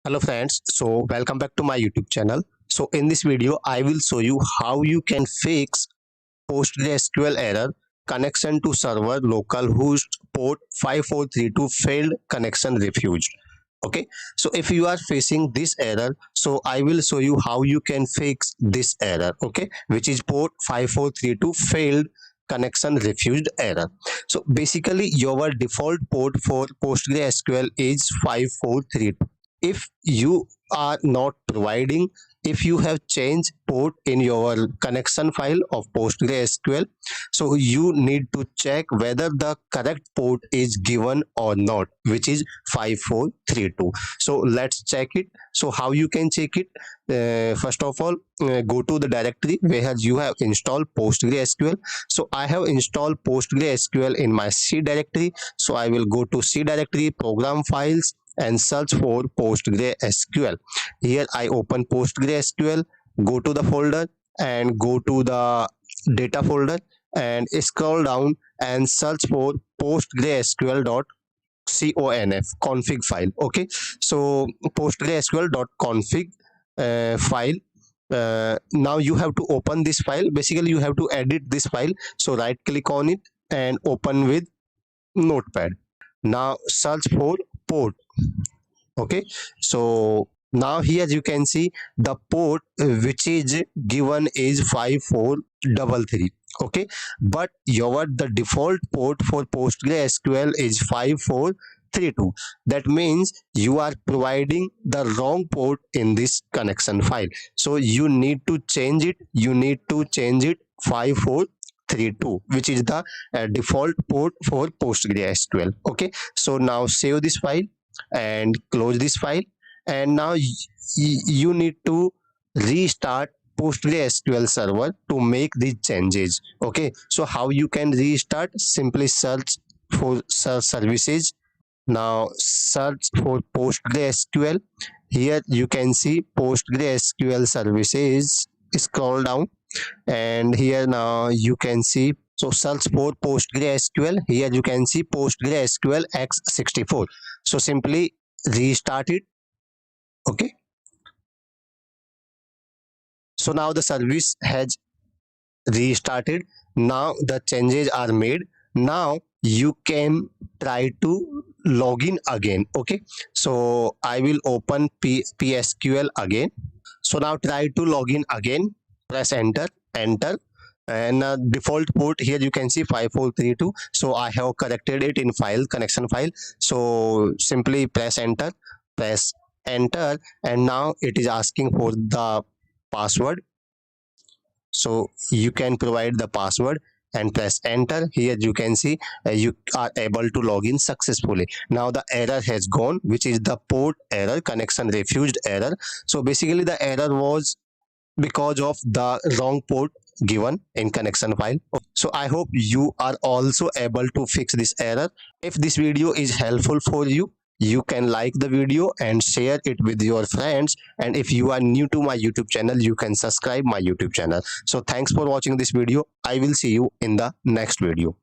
Hello friends, so welcome back to my YouTube channel. So in this video, I will show you how you can fix PostgreSQL error connection to server localhost port 5432 failed connection refused. Okay, so if you are facing this error, so I will show you how you can fix this error, okay, which is port 5432 failed connection refused error. So basically your default port for PostgreSQL is 5432. If you are not providing, if you have changed port in your connection file of PostgreSQL, so you need to check whether the correct port is given or not, which is 5432. So let's check it. So how you can check it? First of all, go to the directory where you have installed PostgreSQL. So I have installed PostgreSQL in my C directory. So I will go to C directory, program files, and search for PostgreSQL. Here I open PostgreSQL, go to the folder and go to the data folder and scroll down and search for postgresql.conf config file. Okay, so postgresql.config file. Now you have to open this file. Basically you have to edit this file, so right click on it and open with notepad. Now search for port. Okay, so now here you can see the port which is given is 5433. Okay, but your the default port for PostgreSQL is 5432. That means you are providing the wrong port in this connection file, so you need to change it. You need to change it 5432, which is the default port for PostgreSQL. Okay, so now save this file and close this file, and now you need to restart PostgreSQL server to make these changes. Okay, so how you can restart? Simply search for services. Now search for PostgreSQL. Here you can see PostgreSQL services. Scroll down and here now you can see, so search for PostgreSQL. Here you can see PostgreSQL x64. So simply restart it. Okay, so now the service has restarted. Now the changes are made. Now you can try to log in again. Okay, so I will open PSQL again. So now try to log in again. Press enter, and default port here you can see 5432. So I have corrected it in file connection file. So simply press enter, and now it is asking for the password. So you can provide the password and press enter. Here you can see you are able to log in successfully. Now the error has gone, which is the port error, connection refused error. So basically the error was because of the wrong port given in connection file. So I hope you are also able to fix this error. If this video is helpful for you, you can like the video and share it with your friends, and if you are new to my YouTube channel, you can subscribe my YouTube channel. So thanks for watching this video. I will see you in the next video.